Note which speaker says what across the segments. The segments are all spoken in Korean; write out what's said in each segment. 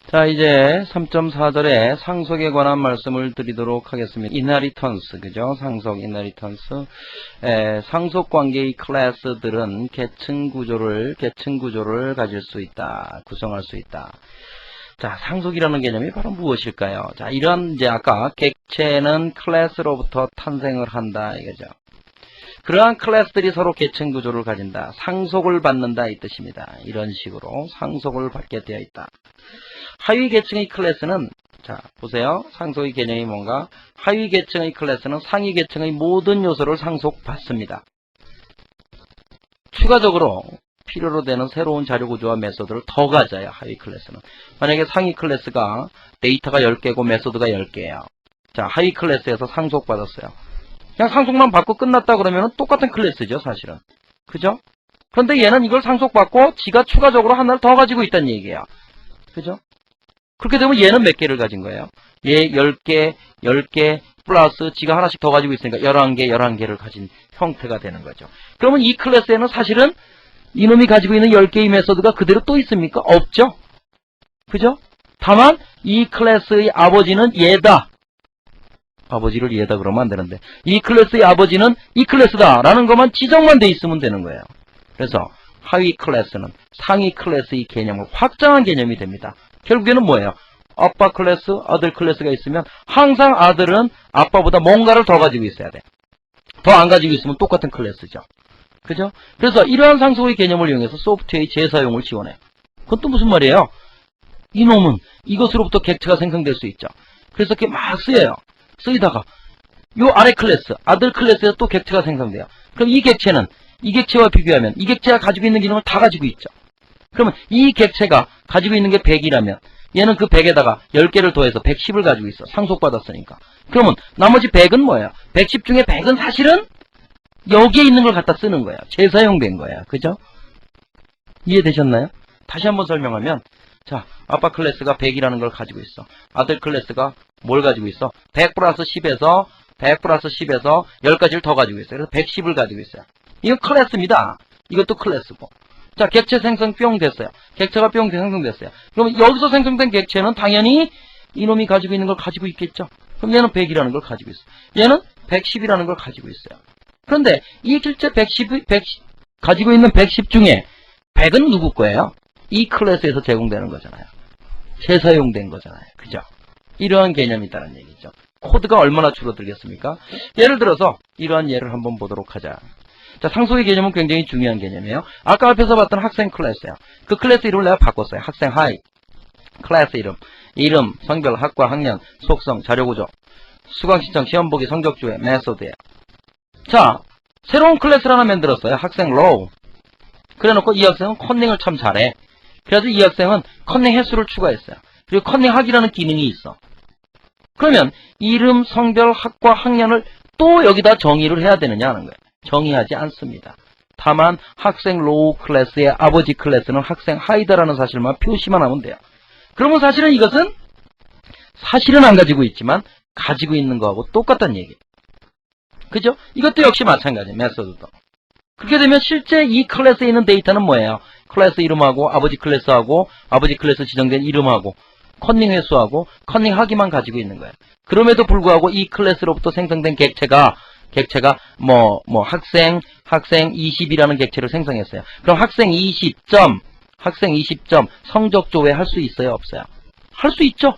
Speaker 1: 자, 이제 3.4절에 상속에 관한 말씀을 드리도록 하겠습니다. inheritance, 그죠? 상속, inheritance. 상속 관계의 클래스들은 계층 구조를 가질 수 있다. 구성할 수 있다. 자, 상속이라는 개념이 바로 무엇일까요? 자, 이런 이제 아까 객체는 클래스로부터 탄생을 한다, 이거죠. 그러한 클래스들이 서로 계층 구조를 가진다. 상속을 받는다, 이 뜻입니다. 이런 식으로 상속을 받게 되어 있다. 하위 계층의 클래스는, 자, 보세요. 상속의 개념이 뭔가? 하위 계층의 클래스는 상위 계층의 모든 요소를 상속받습니다. 추가적으로 필요로 되는 새로운 자료 구조와 메소드를 더 가져요. 하위 클래스는. 만약에 상위 클래스가 데이터가 10개고 메소드가 10개예요. 자, 하위 클래스에서 상속받았어요. 그냥 상속만 받고 끝났다 그러면 똑같은 클래스죠, 사실은. 그죠? 그런데 얘는 이걸 상속받고 지가 추가적으로 하나를 더 가지고 있다는 얘기예요. 그죠? 그렇게 되면 얘는 몇 개를 가진 거예요? 얘 10개 플러스 지가 하나씩 더 가지고 있으니까 11개를 가진 형태가 되는 거죠. 그러면 이 클래스에는 사실은 이놈이 가지고 있는 10개의 메소드가 그대로 또 있습니까? 없죠? 그죠? 다만 이 클래스의 아버지는 얘다. 아버지를 얘다 그러면 안 되는데 이 클래스의 아버지는 이 클래스다 라는 것만 지정만 돼 있으면 되는 거예요. 그래서 하위 클래스는 상위 클래스의 개념을 확장한 개념이 됩니다. 결국에는 뭐예요? 아빠 클래스, 아들 클래스가 있으면 항상 아들은 아빠보다 뭔가를 더 가지고 있어야 돼. 더 안 가지고 있으면 똑같은 클래스죠. 그죠? 그래서 이러한 상속의 개념을 이용해서 소프트웨어의 재사용을 지원해요. 그건 또 무슨 말이에요? 이놈은 이것으로부터 객체가 생성될 수 있죠. 그래서 이렇게 막 쓰여요. 쓰이다가 요 아래 클래스, 아들 클래스에서 또 객체가 생성돼요. 그럼 이 객체는 이 객체와 비교하면 이 객체가 가지고 있는 기능을 다 가지고 있죠. 그러면 이 객체가 가지고 있는 게 100이라면 얘는 그 100에다가 10개를 더해서 110을 가지고 있어. 상속받았으니까. 그러면 나머지 100은 뭐예요? 110 중에 100은 사실은 여기에 있는 걸 갖다 쓰는 거예요. 재사용된 거예요. 그죠? 이해되셨나요? 다시 한번 설명하면, 자, 아빠 클래스가 100이라는 걸 가지고 있어. 아들 클래스가 뭘 가지고 있어? 100 플러스 10에서 10가지를 더 가지고 있어요. 그래서 110을 가지고 있어요. 이건 클래스입니다. 이것도 클래스고. 자, 객체 생성 뿅 됐어요. 객체가 뿅 생성됐어요. 그럼 여기서 생성된 객체는 당연히 이놈이 가지고 있는 걸 가지고 있겠죠. 그럼 얘는 100이라는 걸 가지고 있어요. 얘는 110이라는 걸 가지고 있어요. 그런데 이 실제 110 가지고 있는 110 중에 100은 누구 거예요? 이 클래스에서 제공되는 거잖아요. 재사용된 거잖아요. 그죠? 이러한 개념이 있다는 얘기죠. 코드가 얼마나 줄어들겠습니까? 예를 들어서 이러한 예를 한번 보도록 하자. 자, 상속의 개념은 굉장히 중요한 개념이에요. 아까 앞에서 봤던 학생 클래스예요. 그 클래스 이름을 내가 바꿨어요. 학생 하이. 클래스 이름, 성별, 학과, 학년, 속성, 자료구조, 수강 신청, 시험 보기, 성적 조회, 메소드예요. 자, 새로운 클래스를 하나 만들었어요. 학생 로우. 그래놓고 이 학생은 컨닝을 참 잘해. 그래서 이 학생은 컨닝 횟수를 추가했어요. 그리고 컨닝 하기라는 기능이 있어. 그러면 이름, 성별, 학과, 학년을 또 여기다 정의를 해야 되느냐 하는 거예요. 정의하지 않습니다. 다만 학생 로우 클래스의 아버지 클래스는 학생 하이다라는 사실만 표시만 하면 돼요. 그러면 사실은 이것은 사실은 안 가지고 있지만 가지고 있는 거하고 똑같다는 얘기예요. 그죠? 이것도 역시 마찬가지예요. 메소드도. 그렇게 되면 실제 이 클래스에 있는 데이터는 뭐예요? 클래스 이름하고 아버지 클래스하고 아버지 클래스 지정된 이름하고 컨닝 횟수하고 컨닝 하기만 가지고 있는 거예요. 그럼에도 불구하고 이 클래스로부터 생성된 객체가 학생 20이라는 객체를 생성했어요. 그럼 학생 20점 성적 조회 할 수 있어요? 없어요? 할 수 있죠?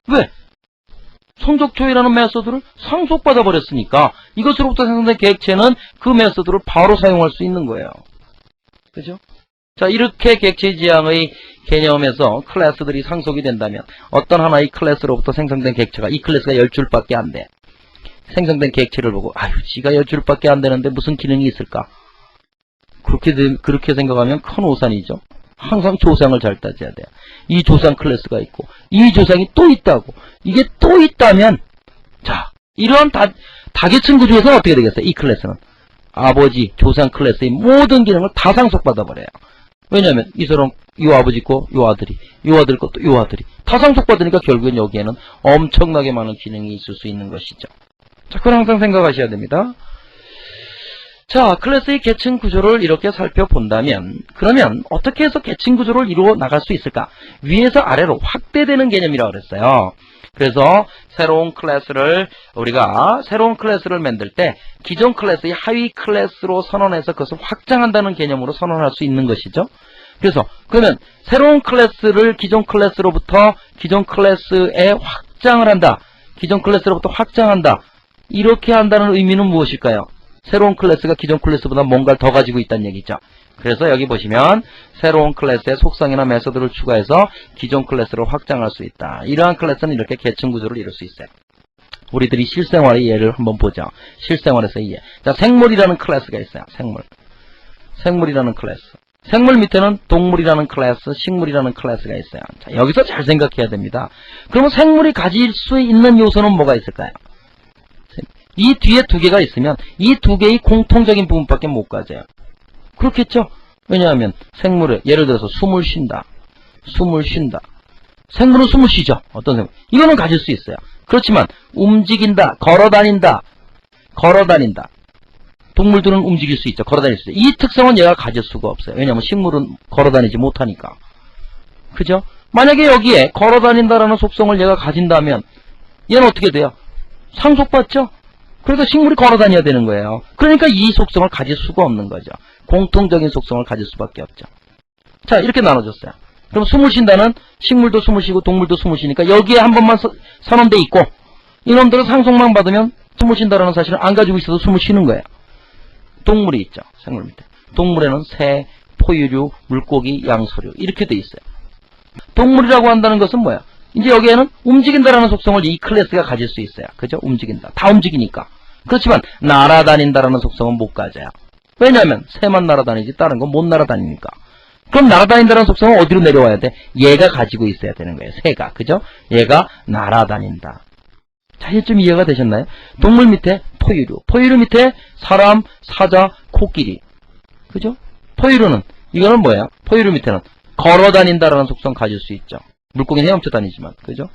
Speaker 1: 왜? 성적 조회라는 메소드를 상속받아 버렸으니까 이것으로부터 생성된 객체는 그 메소드를 바로 사용할 수 있는 거예요. 그죠? 자, 이렇게 객체 지향의 개념에서 클래스들이 상속이 된다면 어떤 하나의 클래스로부터 생성된 객체가 이 클래스가 10줄밖에 안 돼. 생성된 객체를 보고 아유, 지가 10줄밖에 안 되는데 무슨 기능이 있을까? 그렇게 생각하면 큰 오산이죠. 항상 조상을 잘 따져야 돼요. 이 조상 클래스가 있고 이 조상이 또 있다고. 이게 또 있다면 자, 이러한 다계층 구조에서는 어떻게 되겠어요? 이 클래스는 아버지 조상 클래스의 모든 기능을 다 상속받아 버려요. 왜냐하면 이 사람 요 아버지 거, 요 아들이, 요 아들 것도 요 아들이 다 상속받으니까 결국엔 여기에는 엄청나게 많은 기능이 있을 수 있는 것이죠. 자, 그걸 항상 생각하셔야 됩니다. 자, 클래스의 계층 구조를 이렇게 살펴본다면 그러면 어떻게 해서 계층 구조를 이루어 나갈 수 있을까? 위에서 아래로 확대되는 개념이라고 그랬어요. 그래서 우리가 새로운 클래스를 만들 때 기존 클래스의 하위 클래스로 선언해서 그것을 확장한다는 개념으로 선언할 수 있는 것이죠. 그래서 그러면 새로운 클래스를 기존 클래스로부터 기존 클래스에 확장을 한다. 기존 클래스로부터 확장한다. 이렇게 한다는 의미는 무엇일까요? 새로운 클래스가 기존 클래스보다 뭔가를 더 가지고 있다는 얘기죠. 그래서 여기 보시면 새로운 클래스의 속성이나 메소드를 추가해서 기존 클래스를 확장할 수 있다. 이러한 클래스는 이렇게 계층 구조를 이룰 수 있어요. 우리들이 실생활의 예를 한번 보죠. 실생활에서의 예. 자, 생물이라는 클래스가 있어요. 생물이라는 클래스. 생물 밑에는 동물이라는 클래스, 식물이라는 클래스가 있어요. 자, 여기서 잘 생각해야 됩니다. 그러면 생물이 가질 수 있는 요소는 뭐가 있을까요? 이 뒤에 두 개가 있으면 이 두 개의 공통적인 부분밖에 못 가져요. 그렇겠죠? 왜냐하면 생물에 예를 들어서 숨을 쉰다. 생물은 숨을 쉬죠. 어떤 생물? 이거는 가질 수 있어요. 그렇지만 움직인다, 걸어다닌다. 동물들은 움직일 수 있죠. 걸어다닐 수 있어요. 이 특성은 얘가 가질 수가 없어요. 왜냐하면 식물은 걸어다니지 못하니까. 그죠? 만약에 여기에 걸어다닌다라는 속성을 얘가 가진다면 얘는 어떻게 돼요? 상속받죠? 그래서 식물이 걸어다녀야 되는 거예요. 그러니까 이 속성을 가질 수가 없는 거죠. 공통적인 속성을 가질 수밖에 없죠. 자, 이렇게 나눠졌어요. 그럼 숨을 쉰다는 식물도 숨을 쉬고 동물도 숨을 쉬니까 여기에 한 번만 선언돼 있고 이놈들은 상속만 받으면 숨을 쉰다라는 사실을 안 가지고 있어도 숨을 쉬는 거예요. 동물이 있죠. 생물 밑에. 동물에는 새, 포유류, 물고기, 양서류 이렇게 돼 있어요. 동물이라고 한다는 것은 뭐야? 이제 여기에는 움직인다라는 속성을 이 클래스가 가질 수 있어요. 그죠? 움직인다. 다 움직이니까. 그렇지만 날아다닌다라는 속성은 못 가져요. 왜냐하면 새만 날아다니지 다른 건 못 날아다니니까. 그럼 날아다닌다는 속성은 어디로 내려와야 돼? 얘가 가지고 있어야 되는 거예요. 새가. 그죠? 얘가 날아다닌다. 자, 이제좀 이해가 되셨나요? 동물 밑에 포유류. 포유류 밑에 사람, 사자, 코끼리. 그죠? 포유류는 이거는 뭐예요? 포유류 밑에는 걸어다닌다라는 속성 가질 수 있죠. 물고기는 헤엄쳐 다니지만. 그죠?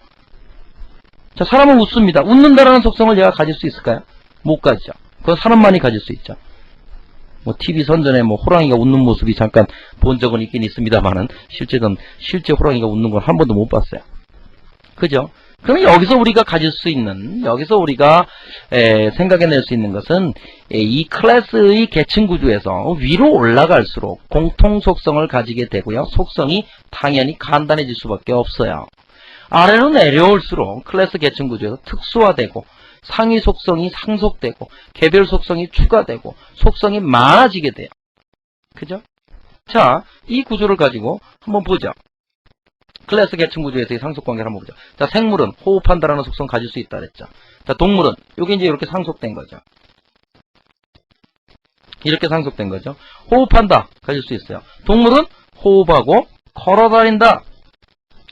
Speaker 1: 자, 사람은 웃습니다. 웃는다라는 속성을 얘가 가질 수 있을까요? 못 가지죠. 그건 사람만이 가질 수 있죠. 뭐 TV 선전에 뭐 호랑이가 웃는 모습이 잠깐 본 적은 있긴 있습니다만은 실제 호랑이가 웃는 건 한 번도 못 봤어요. 그죠? 그럼 여기서 우리가 가질 수 있는, 여기서 우리가 생각해낼 수 있는 것은 이 클래스의 계층 구조에서 위로 올라갈수록 공통 속성을 가지게 되고요. 속성이 당연히 간단해질 수밖에 없어요. 아래로 내려올수록 클래스 계층 구조에서 특수화되고 상위 속성이 상속되고 개별 속성이 추가되고 속성이 많아지게 돼요. 그죠? 자, 이 구조를 가지고 한번 보죠. 클래스 계층 구조에서의 상속관계를 한번 보죠. 자, 생물은 호흡한다라는 속성 가질 수 있다 그랬죠. 자, 동물은 여기 이제 이렇게 상속된 거죠. 이렇게 상속된 거죠. 호흡한다 가질 수 있어요. 동물은 호흡하고 걸어다닌다.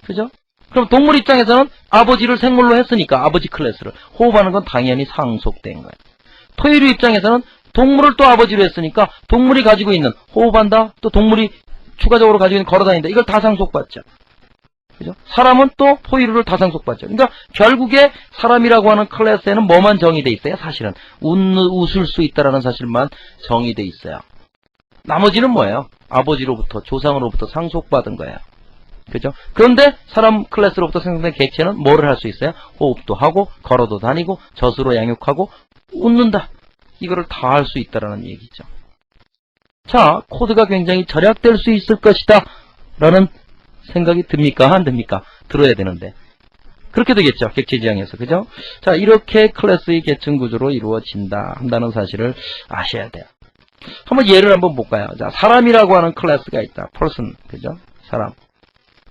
Speaker 1: 그죠? 그럼 동물 입장에서는 아버지를 생물로 했으니까 아버지 클래스를 호흡하는 건 당연히 상속된 거예요. 포유류 입장에서는 동물을 또 아버지로 했으니까 동물이 가지고 있는 호흡한다, 또 동물이 추가적으로 가지고 있는 걸어다닌다, 이걸 다 상속받죠. 그죠? 사람은 또 포유류를 다 상속받죠. 그러니까 결국에 사람이라고 하는 클래스에는 뭐만 정의돼 있어요? 사실은 웃을 수 있다라는 사실만 정의돼 있어요. 나머지는 뭐예요? 아버지로부터 조상으로부터 상속받은 거예요. 그죠? 그런데 사람 클래스로부터 생성된 객체는 뭐를 할 수 있어요? 호흡도 하고 걸어도 다니고 젖으로 양육하고 웃는다. 이거를 다 할 수 있다라는 얘기죠. 자, 코드가 굉장히 절약될 수 있을 것이다 라는 생각이 듭니까? 안 듭니까? 들어야 되는데. 그렇게 되겠죠. 객체 지향에서. 그죠? 자, 이렇게 클래스의 계층 구조로 이루어진다 한다는 사실을 아셔야 돼요. 한번 예를 한번 볼까요? 자, 사람이라고 하는 클래스가 있다. person. 그죠? 사람.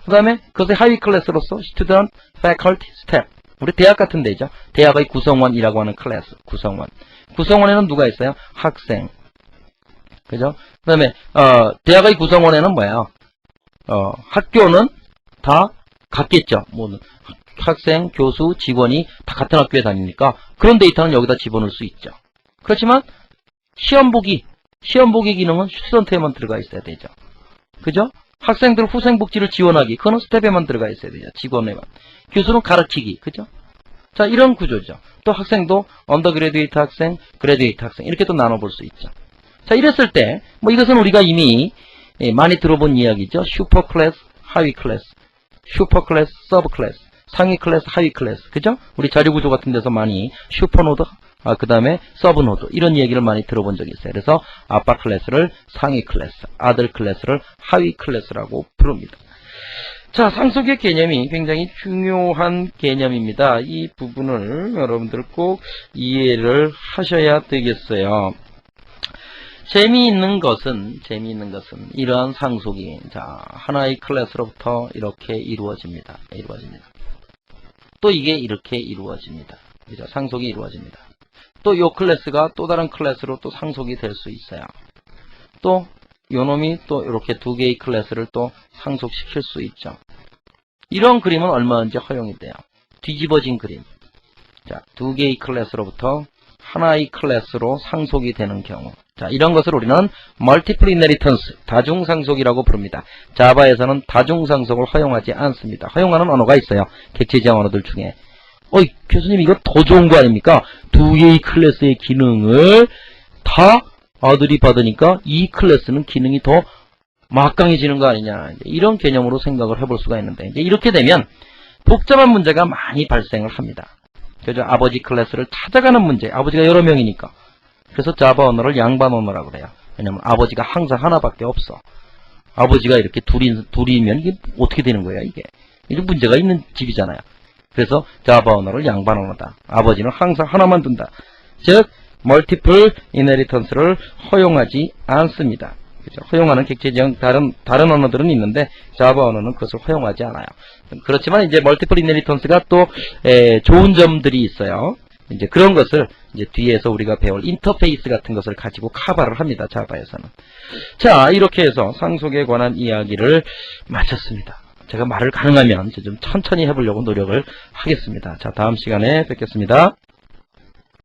Speaker 1: 그 다음에 그것의 하위 클래스로서 student, faculty, staff. 우리 대학 같은 데죠. 대학의 구성원이라고 하는 클래스. 구성원. 구성원에는 누가 있어요? 학생. 그죠? 그 다음에 대학의 구성원에는 뭐예요? 학교는 다 같겠죠. 뭐 학생, 교수, 직원이 다 같은 학교에 다니니까 그런 데이터는 여기다 집어넣을 수 있죠. 그렇지만 시험보기 기능은 스튜던트에만 들어가 있어야 되죠. 그죠? 학생들 후생복지를 지원하기, 그거는 스텝에만 들어가 있어야 되죠. 직원에만. 교수는 가르치기, 그죠? 자, 이런 구조죠. 또 학생도 언더그래듀에이트 학생, 그래듀에이트 학생 이렇게 또 나눠볼 수 있죠. 자, 이랬을 때, 뭐 이것은 우리가 이미 많이 들어본 이야기죠. 슈퍼 클래스, 하위 클래스, 슈퍼 클래스, 서브 클래스, 상위 클래스, 하위 클래스. 그죠? 우리 자료구조 같은 데서 많이 슈퍼 노드, 그 다음에 서브 노드, 이런 얘기를 많이 들어본 적이 있어요. 그래서 아빠 클래스를 상위 클래스, 아들 클래스를 하위 클래스라고 부릅니다. 자, 상속의 개념이 굉장히 중요한 개념입니다. 이 부분을 여러분들 꼭 이해를 하셔야 되겠어요. 재미있는 것은 이러한 상속이 하나의 클래스로부터 이렇게 이루어집니다. 또 이게 이렇게 이루어집니다. 그죠? 상속이 이루어집니다. 또 요 클래스가 또 다른 클래스로 또 상속이 될 수 있어요. 또 요놈이 또 이렇게 두 개의 클래스를 또 상속시킬 수 있죠. 이런 그림은 얼마든지 허용이 돼요. 뒤집어진 그림. 자, 두 개의 클래스로부터 하나의 클래스로 상속이 되는 경우. 자, 이런 것을 우리는 multiple inheritance, 다중상속이라고 부릅니다. 자바에서는 다중상속을 허용하지 않습니다. 허용하는 언어가 있어요. 객체지향 언어들 중에. 교수님 이거 더 좋은 거 아닙니까? 두 개의 클래스의 기능을 다 아들이 받으니까 이 클래스는 기능이 더 막강해지는 거 아니냐. 이런 개념으로 생각을 해볼 수가 있는데, 이제 이렇게 되면 복잡한 문제가 많이 발생을 합니다. 그죠? 아버지 클래스를 찾아가는 문제. 아버지가 여러 명이니까. 그래서 자바 언어를 양반 언어라고 그래요. 왜냐면 아버지가 항상 하나밖에 없어. 아버지가 이렇게 둘이면 이게 어떻게 되는 거야, 이게. 이게 문제가 있는 집이잖아요. 그래서 자바 언어를 양반 언어다. 아버지는 항상 하나만 둔다. 즉, 멀티플 이너리턴스를 허용하지 않습니다. 그렇죠? 허용하는 객체지형 다른 언어들은 있는데 자바 언어는 그것을 허용하지 않아요. 그렇지만 이제 멀티플 이너리턴스가 또 좋은 점들이 있어요. 이제 그런 것을 이제 뒤에서 우리가 배울 인터페이스 같은 것을 가지고 커버를 합니다. 자바에서는. 자, 이렇게 해서 상속에 관한 이야기를 마쳤습니다. 제가 말을 가능하면 좀 천천히 해보려고 노력을 하겠습니다. 자, 다음 시간에 뵙겠습니다.